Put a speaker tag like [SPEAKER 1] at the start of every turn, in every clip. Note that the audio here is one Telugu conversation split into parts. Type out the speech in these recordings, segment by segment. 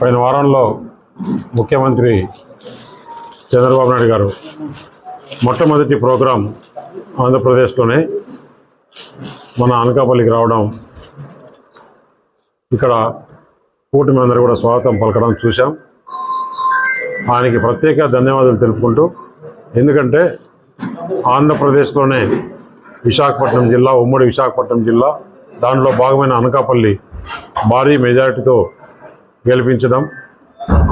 [SPEAKER 1] పోయిన వారంలో ముఖ్యమంత్రి చంద్రబాబు నాయుడు గారు మొట్టమొదటి ప్రోగ్రాం ఆంధ్రప్రదేశ్లోనే మన అనకాపల్లికి రావడం, ఇక్కడ కూటమి అందరూ కూడా స్వాగతం పలకడం చూశాం. ఆయనకి ప్రత్యేక ధన్యవాదాలు తెలుపుకుంటూ, ఎందుకంటే ఆంధ్రప్రదేశ్లోనే విశాఖపట్నం జిల్లా, ఉమ్మడి విశాఖపట్నం జిల్లా, దానిలో భాగమైన అనకాపల్లి భారీ మెజారిటీతో గెలిపించడం,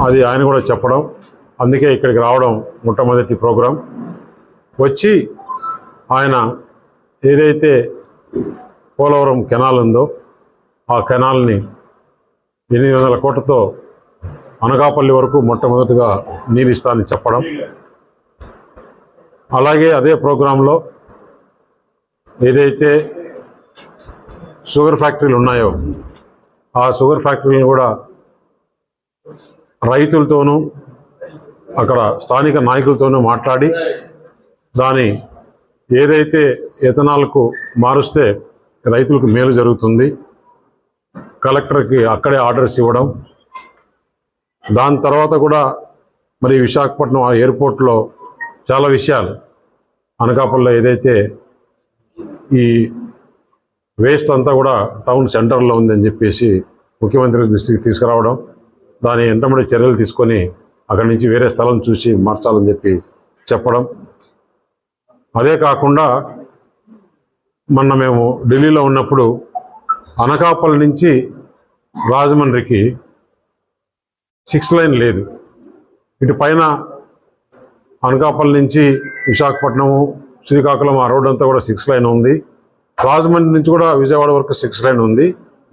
[SPEAKER 1] అది ఆయన కూడా చెప్పడం, అందుకే ఇక్కడికి రావడం మొట్టమొదటి ప్రోగ్రాం. వచ్చి ఆయన ఏదైతే పోలవరం కెనాల్ ఉందో ఆ కెనాల్ని 800 కోట్లతో అనకాపల్లి వరకు మొట్టమొదటిగా నీరు ఇస్తానని చెప్పడం, అలాగే అదే ప్రోగ్రాంలో ఏదైతే షుగర్ ఫ్యాక్టరీలు ఉన్నాయో ఆ షుగర్ ఫ్యాక్టరీలను కూడా రైతులతోనూ అక్కడ స్థానిక నాయకులతోనూ మాట్లాడి దాని ఏదైతే ఎథనాల్కు మారుస్తే రైతులకు మేలు జరుగుతుంది, కలెక్టర్కి అక్కడే ఆర్డర్స్ ఇవ్వడం. దాని తర్వాత కూడా మరి విశాఖపట్నం ఆ ఎయిర్పోర్ట్లో చాలా విషయాలు, అనకాపల్లిలో ఏదైతే ఈ వేస్ట్ అంతా కూడా టౌన్ సెంటర్లో ఉందని చెప్పేసి ముఖ్యమంత్రి దృష్టికి తీసుకురావడం, దాని వెంటబడి చర్యలు తీసుకొని అక్కడి నుంచి వేరే స్థలం చూసి మార్చాలని చెప్పడం. అదే కాకుండా మొన్న మేము ఢిల్లీలో ఉన్నప్పుడు అనకాపల్లి నుంచి రాజమండ్రికి 6 లైన్ లేదు. ఇటు పైన అనకాపల్లి నుంచి విశాఖపట్నము, శ్రీకాకుళం ఆ రోడ్ అంతా కూడా 6 లైన్ ఉంది. రాజమండ్రి నుంచి కూడా విజయవాడ వరకు 6 లైన్ ఉంది.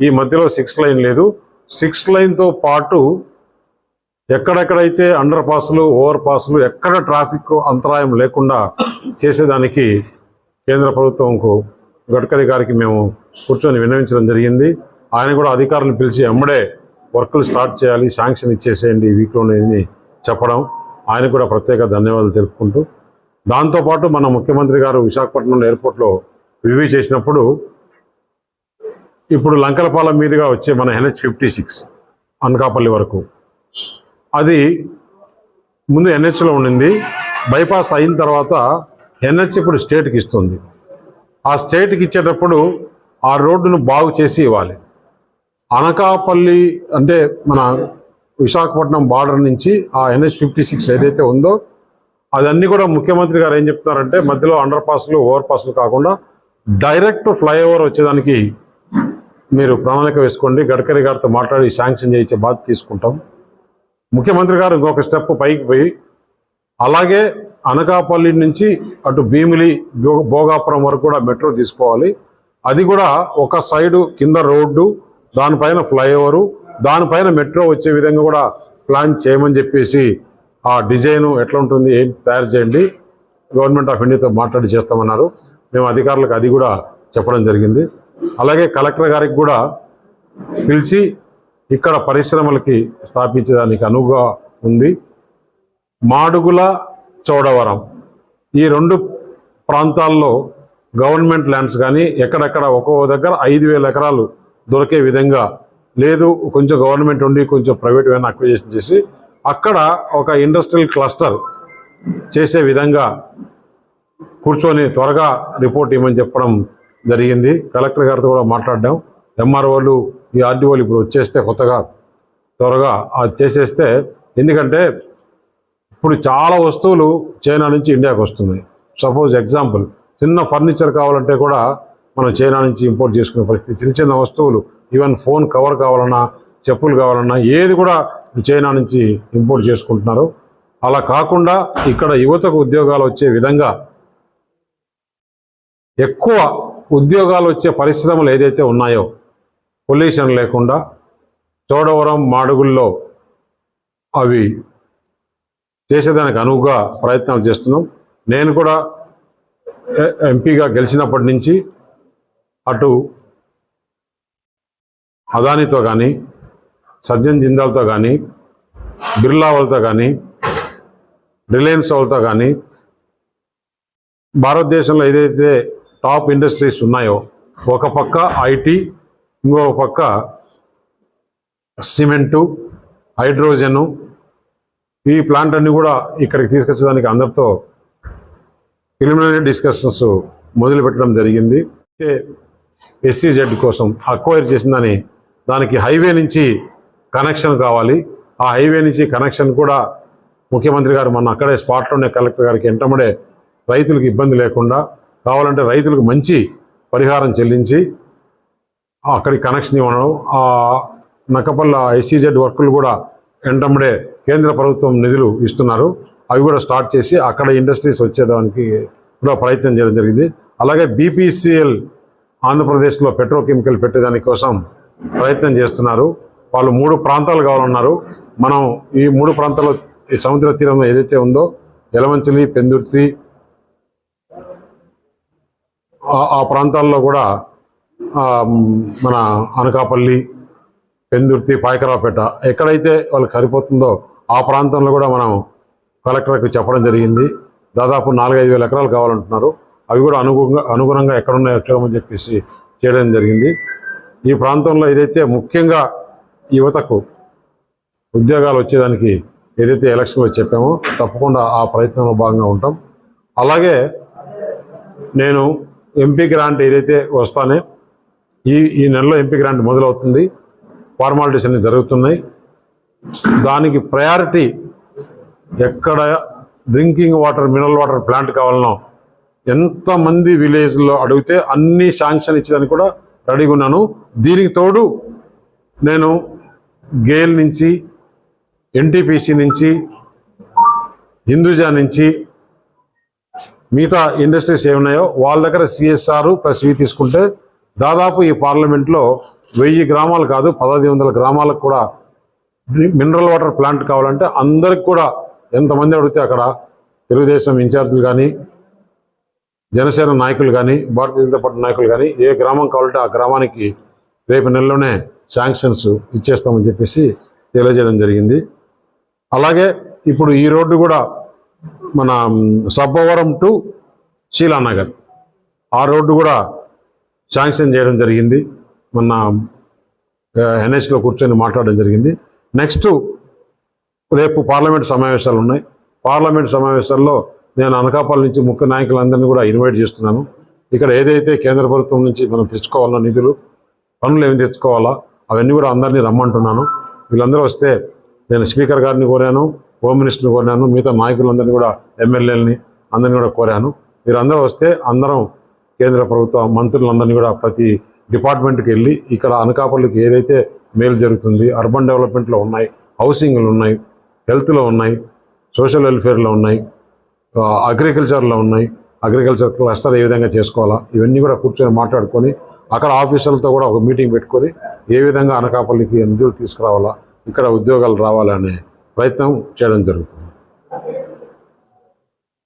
[SPEAKER 1] ఈ మధ్యలో 6 లైన్ లేదు. 6 లైన్తో పాటు ఎక్కడెక్కడైతే అండర్ పాస్లు, ఓవర్ పాస్లు, ఎక్కడ ట్రాఫిక్ అంతరాయం లేకుండా చేసేదానికి కేంద్ర ప్రభుత్వంకు, గడ్కరీ గారికి మేము కూర్చొని విన్నవించడం జరిగింది. ఆయన కూడా అధికారులను పిలిచి అమ్మడే వర్కులు స్టార్ట్ చేయాలి, శాంక్షన్ ఇచ్చేసేయండి ఈ వీక్లోనే అని చెప్పడం, ఆయన కూడా ప్రత్యేక ధన్యవాదాలు తెలుపుకుంటూ, దాంతోపాటు మన ముఖ్యమంత్రి గారు విశాఖపట్నం ఎయిర్పోర్ట్లో రివ్యూ చేసినప్పుడు ఇప్పుడు లంకలపాలెం మీదుగా వచ్చే మన NH56 అనకాపల్లి వరకు, అది ముందు NHలో ఉండింది. బైపాస్ అయిన తర్వాత NH ఇప్పుడు స్టేట్కి ఇస్తుంది. ఆ స్టేట్కి ఇచ్చేటప్పుడు ఆ రోడ్డును బాగు చేసి ఇవ్వాలి. అనకాపల్లి అంటే మన విశాఖపట్నం బార్డర్ నుంచి ఆ NH56 ఏదైతే ఉందో అదన్నీ కూడా ముఖ్యమంత్రి గారు ఏం చెప్తున్నారంటే మధ్యలో అండర్ పాస్లు, ఓవర్ పాస్లు కాకుండా డైరెక్ట్ ఫ్లైఓవర్ వచ్చేదానికి మీరు ప్రణాళిక వేసుకోండి, గడ్కరీ గారితో మాట్లాడి శాంక్షన్ చేయించే బాధ్యత తీసుకుంటాం. ముఖ్యమంత్రి గారు ఇంకొక స్టెప్ పైకి పోయి అలాగే అనకాపల్లి నుంచి అటు భీమిలి, భోగాపురం వరకు కూడా మెట్రో తీసుకోవాలి. అది కూడా ఒక సైడు కింద రోడ్డు, దానిపైన ఫ్లైఓవరు, దానిపైన మెట్రో వచ్చే విధంగా కూడా ప్లాన్ చేయమని చెప్పేసి ఆ డిజైను ఎట్లా ఉంటుంది ఏం తయారు చేయండి, గవర్నమెంట్ ఆఫ్ ఇండియాతో మాట్లాడి చేస్తామన్నారు. మేము అధికారులకు అది కూడా చెప్పడం జరిగింది. అలాగే కలెక్టర్ గారికి కూడా పిలిచి ఇక్కడ పరిశ్రమలకి స్థాపించడానికి అనువుగా ఉంది. మాడుగుల, చౌడవరం ఈ 2 ప్రాంతాల్లో గవర్నమెంట్ ల్యాండ్స్ కానీ ఎక్కడెక్కడ ఒక్కో దగ్గర 5,000 ఎకరాలు దొరికే విధంగా లేదు, కొంచెం గవర్నమెంట్ ఉండి కొంచెం ప్రైవేట్ వేన అక్విజిషన్ చేసి అక్కడ ఒక ఇండస్ట్రియల్ క్లస్టర్ చేసే విధంగా కూర్చొని త్వరగా రిపోర్ట్ ఇవ్వమని చెప్పడం జరిగింది. కలెక్టర్ గారితో కూడా మాట్లాడడం, MROలు, ఈ RDOలు ఇప్పుడు వచ్చేస్తే కొత్తగా త్వరగా అది చేసేస్తే, ఎందుకంటే ఇప్పుడు చాలా వస్తువులు చైనా నుంచి ఇండియాకి వస్తున్నాయి. సపోజ్ ఎగ్జాంపుల్, చిన్న ఫర్నిచర్ కావాలంటే కూడా మనం చైనా నుంచి ఇంపోర్ట్ చేసుకునే పరిస్థితి. చిన్న చిన్న వస్తువులు, ఈవెన్ ఫోన్ కవర్ కావాలన్నా, చెప్పులు కావాలన్నా ఏది కూడా చైనా నుంచి ఇంపోర్ట్ చేసుకుంటున్నారు. అలా కాకుండా ఇక్కడ యువతకు ఉద్యోగాలు వచ్చే విధంగా ఎక్కువ ఉద్యోగాలు వచ్చే పరిశ్రమలు ఏదైతే ఉన్నాయో పొల్యూషన్ లేకుండా చోడవరం, మాడుగుల్లో అవి చేసేదానికి అనువుగా ప్రయత్నాలు చేస్తున్నాం. నేను కూడా ఎంపీగా గెలిచినప్పటి నుంచి అటు అదానితో కానీ, సజ్జన్ జిందాల్తో కానీ, బిర్లా వాళ్ళతో కానీ, రిలయన్స్ వాళ్ళతో కానీ, భారతదేశంలో ఏదైతే టాప్ ఇండస్ట్రీస్ ఉన్నాయో ఒక పక్క IT, ఇంకో పక్క సిమెంటు, హైడ్రోజను, ఈ ప్లాంట్ అన్ని కూడా ఇక్కడికి తీసుకొచ్చేదానికి అందరితో ప్రిలిమినరీ డిస్కషన్స్ మొదలు పెట్టడం జరిగింది. SEZ కోసం అక్వైర్ చేసిందని దానికి హైవే నుంచి కనెక్షన్ కావాలి. ఆ హైవే నుంచి కనెక్షన్ కూడా ముఖ్యమంత్రి గారు మొన్న అక్కడే స్పాట్లోనే కలెక్టర్ గారికి ఎంటమడే రైతులకు ఇబ్బంది లేకుండా కావాలంటే రైతులకు మంచి పరిహారం చెల్లించి అక్కడికి కనెక్షన్ ఇవ్వడం, ఆ నక్కపల్ల SEZ వర్కులు కూడా ఎంటమడే కేంద్ర ప్రభుత్వం నిధులు ఇస్తున్నారు, అవి కూడా స్టార్ట్ చేసి అక్కడ ఇండస్ట్రీస్ వచ్చేదానికి కూడా ప్రయత్నం చేయడం జరిగింది. అలాగే BPCL ఆంధ్రప్రదేశ్లో పెట్రోకెమికల్ పెట్టేదాని కోసం ప్రయత్నం చేస్తున్నారు. వాళ్ళు 3 ప్రాంతాలు కావాలన్నారు. మనం ఈ 3 ప్రాంతాల్లో ఈ సముద్ర తీరంలో ఏదైతే ఉందో యలమంచిలి, పెందుర్తి, ఆ ప్రాంతాల్లో కూడా మన అనకాపల్లి, పెందుర్తి, పాయకరావుపేట ఎక్కడైతే వాళ్ళకి సరిపోతుందో ఆ ప్రాంతంలో కూడా మనం కలెక్టర్కి చెప్పడం జరిగింది. దాదాపు 4-5 వేల ఎకరాలు కావాలంటున్నారు. అవి కూడా అనుగుణంగా ఎక్కడున్నాయో చూడమని చెప్పేసి చేయడం జరిగింది. ఈ ప్రాంతంలో ఏదైతే ముఖ్యంగా యువతకు ఉద్యోగాలు వచ్చేదానికి ఏదైతే ఎలక్షన్లో చెప్పామో తప్పకుండా ఆ ప్రయత్నంలో భాగంగా ఉంటాం. అలాగే నేను MP గ్రాంట్ ఏదైతే వస్తానే ఈ నెలలో MP గ్రాంట్ మొదలవుతుంది. ఫార్మాలిటీస్ అన్ని జరుగుతున్నాయి. దానికి ప్రయారిటీ ఎక్కడ drinking water, mineral water plant కావాలనో ఎంతమంది విలేజ్లో అడిగితే అన్ని శాంక్షన్ ఇచ్చేదానికి కూడా రెడీగా ఉన్నాను. దీనికి తోడు నేను గేల్ నుంచి, NTPC నుంచి, హిందూజా నుంచి మిగతా ఇండస్ట్రీస్ ఏమున్నాయో వాళ్ళ దగ్గర CSR ప్లస్ ఇవి తీసుకుంటే దాదాపు ఈ పార్లమెంట్లో 1000 గ్రామాలు కాదు 1500 గ్రామాలకు కూడా మినరల్ వాటర్ ప్లాంట్ కావాలంటే అందరికి కూడా ఎంతమంది అడిగితే అక్కడ తెలుగుదేశం ఇన్ఛార్జీలు కానీ, జనసేన నాయకులు కానీ, భారతీయ జనతా పార్టీ నాయకులు కానీ ఏ గ్రామం కావాలంటే ఆ గ్రామానికి రేపు నెలలోనే శాంక్షన్స్ ఇచ్చేస్తామని చెప్పేసి తెలియజేయడం జరిగింది. అలాగే ఇప్పుడు ఈ రోడ్డు కూడా మన సబ్బవరం టు శీలానగర్ ఆ రోడ్డు కూడా శాంక్షన్ చేయడం జరిగింది. మొన్న NHలో కూర్చొని మాట్లాడడం జరిగింది. నెక్స్ట్ రేపు పార్లమెంట్ సమావేశాలు ఉన్నాయి. పార్లమెంట్ సమావేశాల్లో నేను అనకాపల్లి నుంచి ముఖ్య నాయకులందరినీ కూడా ఇన్వైట్ చేస్తున్నాను. ఇక్కడ ఏదైతే కేంద్ర ప్రభుత్వం నుంచి మనం తెచ్చుకోవాలన్న నిధులు, పనులు ఏమి తెచ్చుకోవాలా అవన్నీ కూడా అందరినీ రమ్మంటున్నాను. వీళ్ళందరూ వస్తే నేను స్పీకర్ గారిని కోరాను, హోమ్ మినిస్టర్ని కోరాను, మిగతా నాయకులందరినీ కూడా MLAలని అందరినీ కూడా కోరాను. మీరందరూ వస్తే అందరం కేంద్ర ప్రభుత్వ మంత్రులందరినీ కూడా ప్రతి డిపార్ట్మెంట్కి వెళ్ళి ఇక్కడ అనకాపల్లికి ఏదైతే మేలు జరుగుతుంది, అర్బన్ డెవలప్మెంట్లో ఉన్నాయి, హౌసింగ్లు ఉన్నాయి, హెల్త్లో ఉన్నాయి, సోషల్ వెల్ఫేర్లో ఉన్నాయి, అగ్రికల్చర్లో ఉన్నాయి, అగ్రికల్చర్ క్లస్టర్ ఏ విధంగా చేసుకోవాలా ఇవన్నీ కూడా కూర్చొని మాట్లాడుకొని అక్కడ ఆఫీసర్లతో కూడా ఒక మీటింగ్ పెట్టుకొని ఏ విధంగా అనకాపల్లికి నిధులు తీసుకురావాలా, ఇక్కడ ఉద్యోగాలు రావాలనే ప్రయత్నం చేయడం జరుగుతుంది.